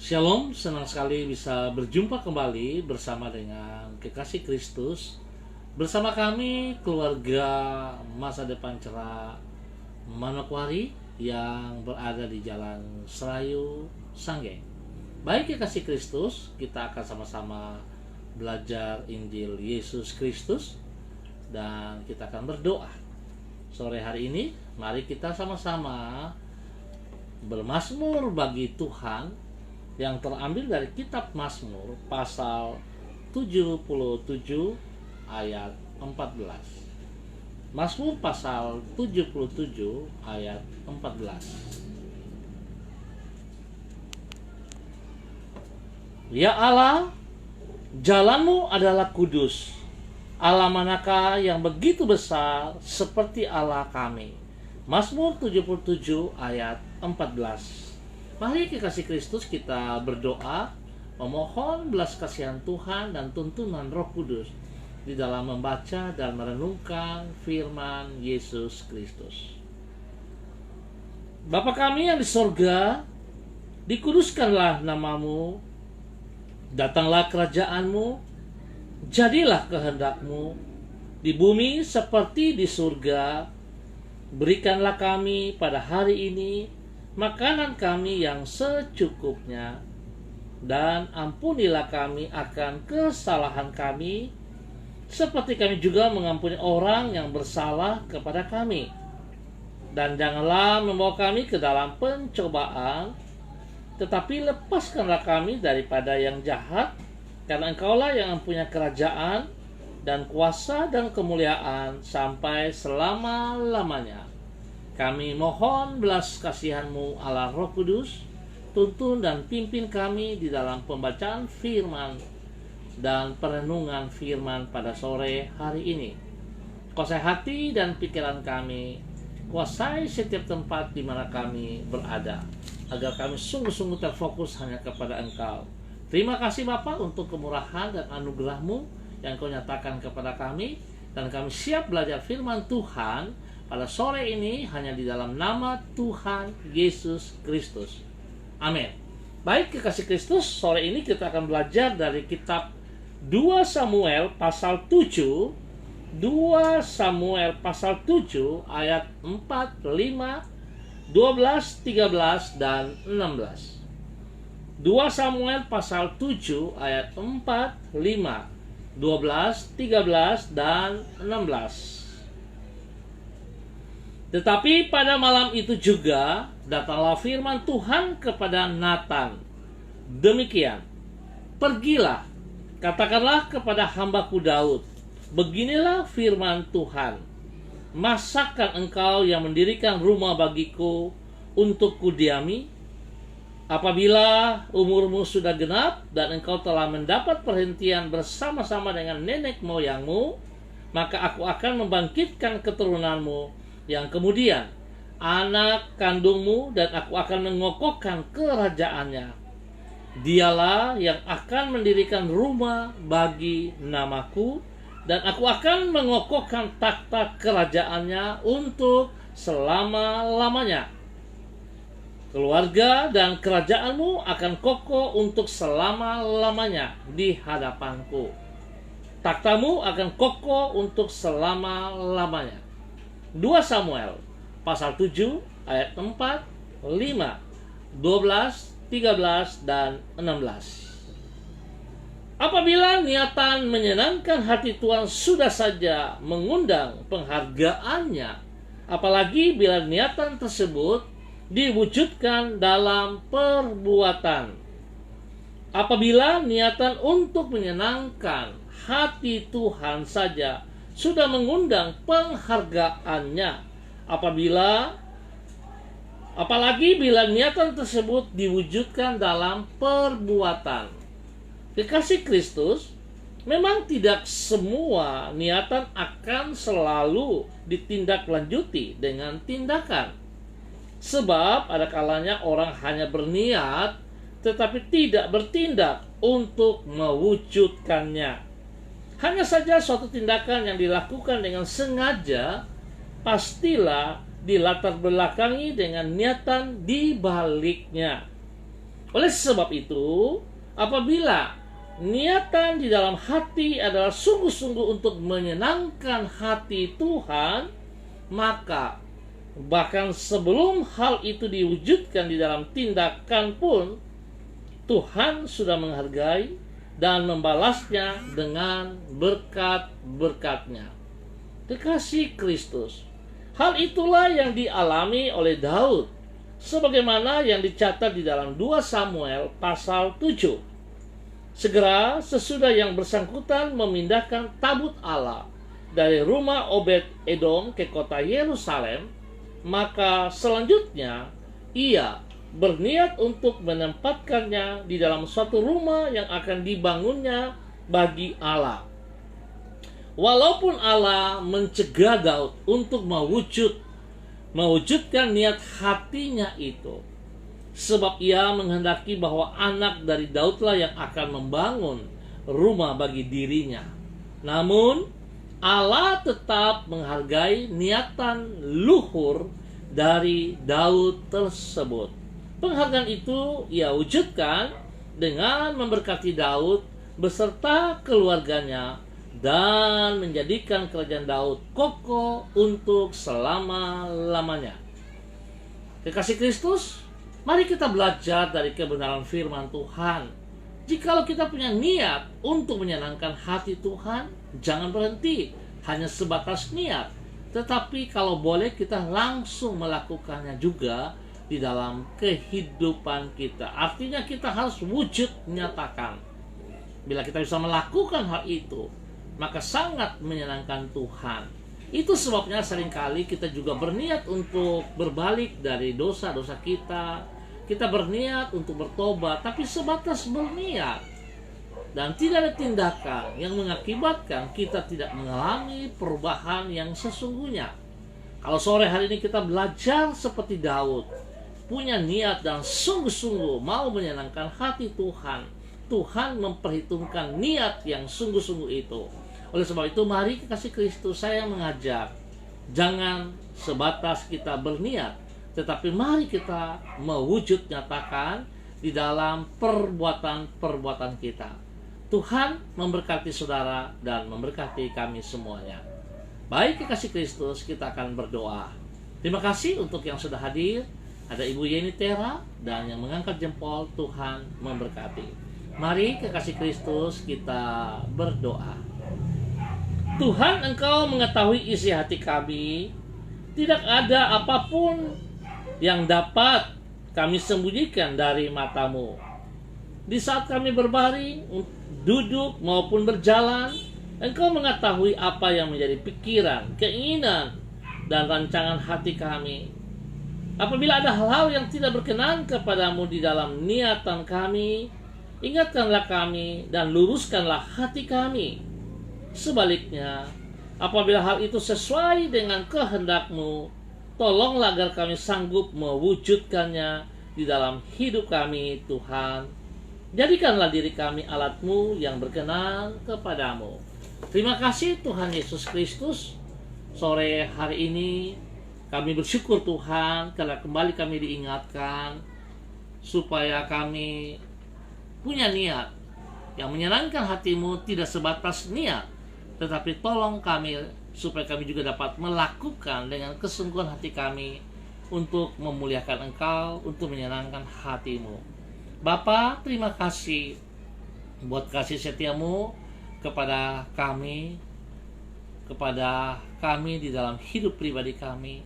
Shalom, senang sekali bisa berjumpa kembali bersama dengan kekasih Kristus. Bersama kami keluarga Masa Depan Cerah Manokwari yang berada di Jalan Serayu, Sanggeng. Baik kekasih Kristus, kita akan sama-sama belajar Injil Yesus Kristus dan kita akan berdoa. Sore hari ini, mari kita sama-sama bermazmur bagi Tuhan yang terambil dari kitab Mazmur pasal 77 ayat 14. Mazmur pasal 77 ayat 14. Ya Allah, jalanmu adalah kudus. Allah manakah yang begitu besar seperti Allah kami. Mazmur 77 ayat 14. Mari kekasih Kristus kita berdoa, memohon belas kasihan Tuhan dan tuntunan Roh Kudus di dalam membaca dan merenungkan firman Yesus Kristus. Bapa kami yang di sorga, dikuduskanlah namamu, datanglah kerajaanmu, jadilah kehendakmu di bumi seperti di surga. Berikanlah kami pada hari ini makanan kami yang secukupnya, dan ampunilah kami akan kesalahan kami, seperti kami juga mengampuni orang yang bersalah kepada kami. Dan janganlah membawa kami ke dalam pencobaan, tetapi lepaskanlah kami daripada yang jahat, karena Engkaulah yang mempunyai kerajaan dan kuasa dan kemuliaan sampai selama-lamanya. Kami mohon belas kasihan-Mu Allah Roh Kudus, tuntun dan pimpin kami di dalam pembacaan firman dan perenungan firman pada sore hari ini. Kuasai hati dan pikiran kami, kuasai setiap tempat di mana kami berada, agar kami sungguh-sungguh terfokus hanya kepada Engkau. Terima kasih Bapa untuk kemurahan dan anugerah-Mu yang Kau nyatakan kepada kami, dan kami siap belajar firman Tuhan pada sore ini hanya di dalam nama Tuhan Yesus Kristus. Amin. Baik kekasih Kristus, sore ini kita akan belajar dari kitab 2 Samuel pasal 7. 2 Samuel pasal 7 ayat 4, 5, 12, 13, dan 16. 2 Samuel pasal 7 ayat 4, 5, 12, 13, dan 16. Tetapi pada malam itu juga datanglah firman Tuhan kepada Natan. Demikian, pergilah, katakanlah kepada hambaku Daud, beginilah firman Tuhan. Masakkah engkau yang mendirikan rumah bagiku untuk kudiami? Apabila umurmu sudah genap dan engkau telah mendapat perhentian bersama-sama dengan nenek moyangmu, maka aku akan membangkitkan keturunanmu yang kemudian anak kandungmu, dan aku akan mengokohkan kerajaannya. Dialah yang akan mendirikan rumah bagi namaku, dan aku akan mengokohkan takhta kerajaannya untuk selama-lamanya. Keluarga dan kerajaanmu akan kokoh untuk selama-lamanya di hadapanku. Takhtamu akan kokoh untuk selama-lamanya. 2 Samuel pasal 7 ayat 4, 5, 12, 13, dan 16. Apabila niatan menyenangkan hati Tuhan sudah saja mengundang penghargaannya, apalagi bila niatan tersebut diwujudkan dalam perbuatan. Apabila niatan untuk menyenangkan hati Tuhan saja sudah mengundang penghargaannya, apalagi bila niatan tersebut diwujudkan dalam perbuatan. Kekasih Kristus, memang tidak semua niatan akan selalu ditindaklanjuti dengan tindakan. Sebab ada kalanya orang hanya berniat tetapi tidak bertindak untuk mewujudkannya. Hanya saja suatu tindakan yang dilakukan dengan sengaja pastilah dilatar belakangi dengan niatan di baliknya. Oleh sebab itu, apabila niatan di dalam hati adalah sungguh-sungguh untuk menyenangkan hati Tuhan, maka bahkan sebelum hal itu diwujudkan di dalam tindakan pun, Tuhan sudah menghargai dan membalasnya dengan berkat-berkatnya. Kekasih Kristus, hal itulah yang dialami oleh Daud, sebagaimana yang dicatat di dalam 2 Samuel pasal 7. Segera sesudah yang bersangkutan memindahkan tabut Allah dari rumah Obed Edom ke kota Yerusalem, maka selanjutnya ia berniat untuk menempatkannya di dalam suatu rumah yang akan dibangunnya bagi Allah. Walaupun Allah mencegah Daud untuk mewujudkan niat hatinya itu, sebab ia menghendaki bahwa anak dari Daudlah yang akan membangun rumah bagi dirinya. Namun Allah tetap menghargai niatan luhur dari Daud tersebut. Penghargaan itu ia wujudkan dengan memberkati Daud beserta keluarganya dan menjadikan kerajaan Daud kokoh untuk selama-lamanya. Kekasih Kristus, mari kita belajar dari kebenaran firman Tuhan. Jikalau kita punya niat untuk menyenangkan hati Tuhan, jangan berhenti hanya sebatas niat, tetapi kalau boleh kita langsung melakukannya juga di dalam kehidupan kita. Artinya kita harus wujud nyatakan. Bila kita bisa melakukan hal itu, maka sangat menyenangkan Tuhan. Itu sebabnya seringkali kita juga berniat untuk berbalik dari dosa-dosa kita. Kita berniat untuk bertobat, tapi sebatas berniat. Dan tidak ada tindakan yang mengakibatkan kita tidak mengalami perubahan yang sesungguhnya. Kalau sore hari ini kita belajar seperti Daud, punya niat dan sungguh-sungguh mau menyenangkan hati Tuhan, Tuhan memperhitungkan niat yang sungguh-sungguh itu. Oleh sebab itu, mari kekasih Kristus, saya mengajak, jangan sebatas kita berniat, tetapi mari kita mewujud nyatakan di dalam perbuatan-perbuatan kita. Tuhan memberkati saudara dan memberkati kami semuanya. Baik kekasih Kristus, kita akan berdoa. Terima kasih untuk yang sudah hadir. Ada Ibu Yeni Tera dan yang mengangkat jempol. Tuhan memberkati. Mari kekasih Kristus, kita berdoa. Tuhan, Engkau mengetahui isi hati kami. Tidak ada apapun yang dapat kami sembunyikan dari mata-Mu. Di saat kami berbaring, duduk maupun berjalan, Engkau mengetahui apa yang menjadi pikiran, keinginan, dan rancangan hati kami. Apabila ada hal-hal yang tidak berkenan kepadamu di dalam niatan kami, ingatkanlah kami dan luruskanlah hati kami. Sebaliknya, apabila hal itu sesuai dengan kehendak-Mu, tolonglah agar kami sanggup mewujudkannya di dalam hidup kami, Tuhan. Jadikanlah diri kami alat-Mu yang berkenan kepadamu. Terima kasih Tuhan Yesus Kristus. Sore hari ini kami bersyukur Tuhan karena kembali kami diingatkan supaya kami punya niat yang menyenangkan hati-Mu, tidak sebatas niat, tetapi tolong kami supaya kami juga dapat melakukan dengan kesungguhan hati kami untuk memuliakan Engkau, untuk menyenangkan hati-Mu. Bapa, terima kasih buat kasih setia-Mu kepada kami di dalam hidup pribadi kami,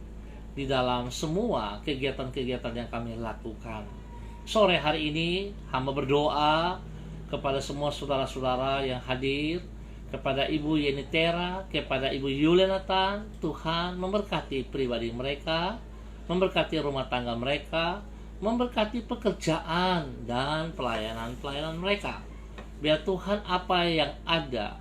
di dalam semua kegiatan-kegiatan yang kami lakukan. Sore hari ini hamba berdoa kepada semua saudara-saudara yang hadir, kepada Ibu Yeni Tera, kepada Ibu Yulenatan. Tuhan memberkati pribadi mereka, memberkati rumah tangga mereka, memberkati pekerjaan dan pelayanan-pelayanan mereka. Biar Tuhan apa yang ada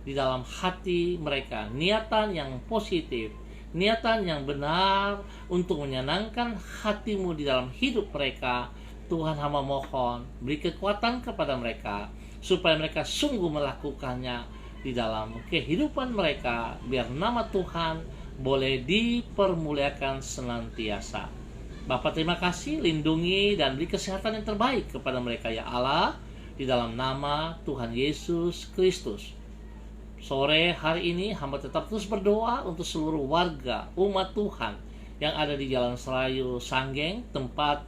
di dalam hati mereka, niatan yang positif, niatan yang benar untuk menyenangkan hati-Mu di dalam hidup mereka. Tuhan, hamba mohon beri kekuatan kepada mereka supaya mereka sungguh melakukannya di dalam kehidupan mereka, biar nama Tuhan boleh dipermuliakan senantiasa. Bapa, terima kasih, lindungi dan beri kesehatan yang terbaik kepada mereka ya Allah, di dalam nama Tuhan Yesus Kristus. Sore hari ini hamba tetap terus berdoa untuk seluruh warga umat Tuhan yang ada di Jalan Serayu Sanggeng, tempat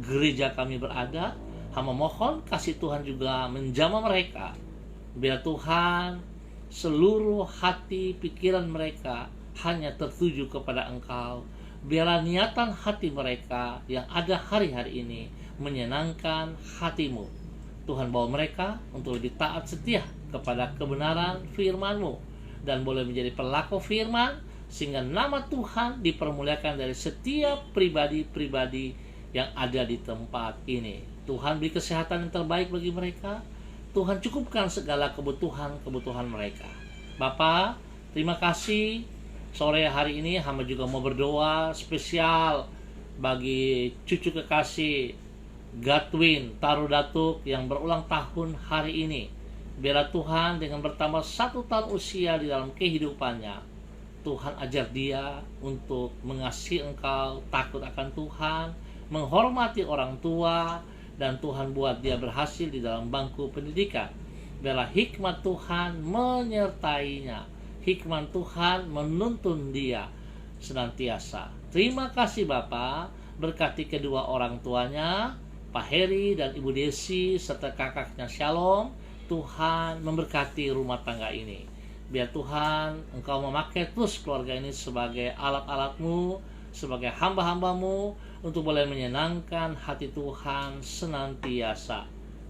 gereja kami berada. Hamba mohon kasih Tuhan juga menjamah mereka. Biar Tuhan seluruh hati pikiran mereka hanya tertuju kepada Engkau. Biarlah niatan hati mereka yang ada hari-hari ini menyenangkan hati-Mu. Tuhan bawa mereka untuk lebih taat setia kepada kebenaran firman-Mu dan boleh menjadi pelaku firman, sehingga nama Tuhan dipermuliakan dari setiap pribadi-pribadi yang ada di tempat ini. Tuhan beri kesehatan yang terbaik bagi mereka. Tuhan cukupkan segala kebutuhan mereka. Bapa, terima kasih. Sore hari ini hamba juga mau berdoa spesial bagi cucu kekasih Godwin Tarudatuk yang berulang tahun hari ini. Biarlah Tuhan dengan bertambah 1 tahun usia di dalam kehidupannya, Tuhan ajar dia untuk mengasihi Engkau, takut akan Tuhan, menghormati orang tua, dan Tuhan buat dia berhasil di dalam bangku pendidikan. Biarlah hikmat Tuhan menyertainya, hikmat Tuhan menuntun dia senantiasa. Terima kasih Bapa, berkati kedua orang tuanya, Pak Heri dan Ibu Desi, serta kakaknya Shalom. Tuhan memberkati rumah tangga ini. Biar Tuhan Engkau memakai terus keluarga ini sebagai alat-alat-Mu, sebagai hamba-hamba-Mu, untuk boleh menyenangkan hati Tuhan senantiasa.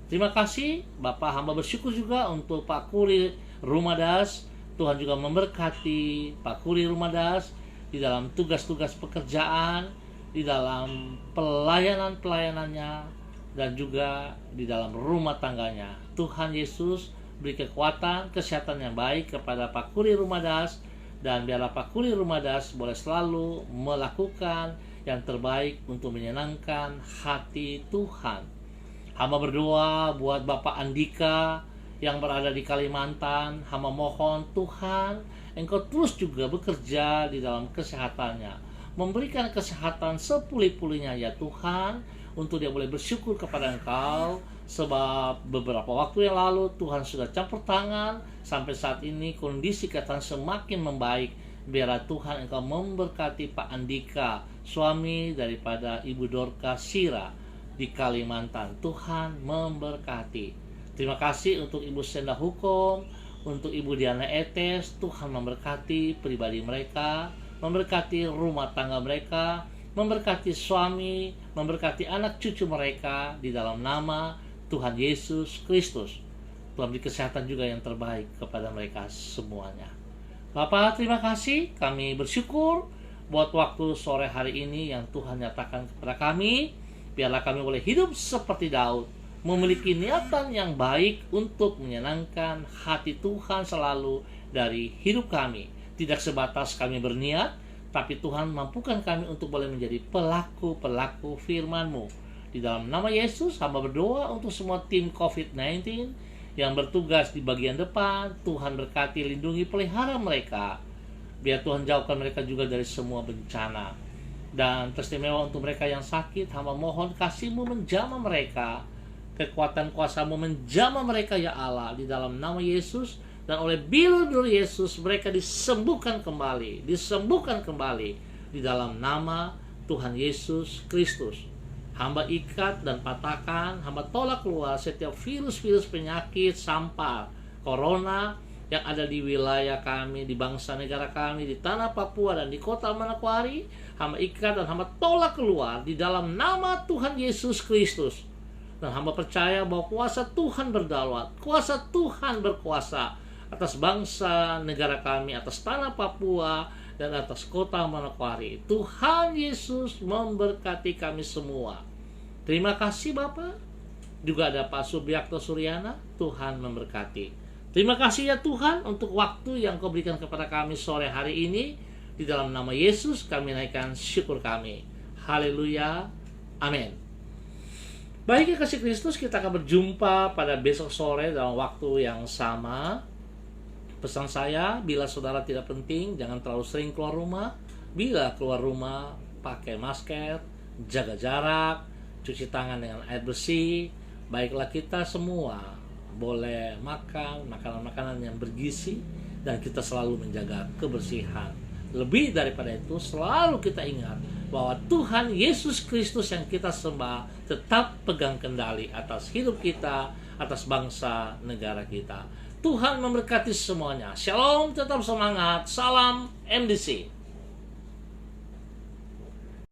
Terima kasih Bapak, hamba bersyukur juga untuk Pak Kuri Rumadas. Tuhan juga memberkati Pak Kuri Rumadas di dalam tugas-tugas pekerjaan, di dalam pelayanan-pelayanannya, dan juga di dalam rumah tangganya. Tuhan Yesus beri kekuatan, kesehatan yang baik kepada Pak Kuri Rumadas, dan biarlah Pak Kuri Rumadas boleh selalu melakukan yang terbaik untuk menyenangkan hati Tuhan. Hamba berdoa buat Bapak Andika yang berada di Kalimantan. Hamba mohon Tuhan, Engkau terus juga bekerja di dalam kesehatannya, memberikan kesehatan sepulih-pulihnya ya Tuhan, untuk dia boleh bersyukur kepada Engkau. Sebab beberapa waktu yang lalu Tuhan sudah campur tangan, sampai saat ini kondisi kesehatan semakin membaik. Biarlah Tuhan Engkau memberkati Pak Andika, suami daripada Ibu Dorka Sira di Kalimantan. Tuhan memberkati. Terima kasih untuk Ibu Senda Hukum, untuk Ibu Diana Etes. Tuhan memberkati pribadi mereka, memberkati rumah tangga mereka, memberkati suami, memberkati anak cucu mereka di dalam nama Tuhan Yesus Kristus. Tuhan beri kesehatan juga yang terbaik kepada mereka semuanya. Bapak, terima kasih. Kami bersyukur buat waktu sore hari ini yang Tuhan nyatakan kepada kami. Biarlah kami boleh hidup seperti Daud, memiliki niatan yang baik untuk menyenangkan hati Tuhan selalu dari hidup kami. Tidak sebatas kami berniat, tapi Tuhan mampukan kami untuk boleh menjadi pelaku-pelaku firman-Mu. Di dalam nama Yesus, hamba berdoa untuk semua tim COVID-19 yang bertugas di bagian depan. Tuhan berkati, lindungi, pelihara mereka. Biar Tuhan jauhkan mereka juga dari semua bencana. Dan teristimewa untuk mereka yang sakit, hamba mohon kasih-Mu menjamah mereka, kekuatan kuasa-Mu menjamah mereka ya Allah, di dalam nama Yesus. Dan oleh bilur Yesus mereka disembuhkan kembali di dalam nama Tuhan Yesus Kristus. Hamba ikat dan patahkan, hamba tolak keluar setiap virus-virus penyakit sampar corona yang ada di wilayah kami, di bangsa negara kami, di tanah Papua dan di kota Manokwari. Hamba ikat dan hamba tolak keluar di dalam nama Tuhan Yesus Kristus. Dan hamba percaya bahwa kuasa Tuhan berdaulat, kuasa Tuhan berkuasa atas bangsa negara kami, atas tanah Papua, dan atas kota Manokwari. Tuhan Yesus memberkati kami semua. Terima kasih Bapak. Juga ada Pak Subiakto Suryana. Tuhan memberkati. Terima kasih ya Tuhan untuk waktu yang Kau berikan kepada kami sore hari ini. Di dalam nama Yesus kami naikkan syukur kami. Haleluya. Amin. Baik ya kasih Kristus, kita akan berjumpa pada besok sore dalam waktu yang sama. Pesan saya, bila saudara tidak penting, jangan terlalu sering keluar rumah. Bila keluar rumah, pakai masker, jaga jarak, cuci tangan dengan air bersih. Baiklah kita semua boleh makan makanan-makanan yang bergizi, dan kita selalu menjaga kebersihan. Lebih daripada itu, selalu kita ingat bahwa Tuhan Yesus Kristus yang kita sembah tetap pegang kendali atas hidup kita, atas bangsa negara kita. Tuhan memberkati semuanya. Shalom, tetap semangat. Salam MDC.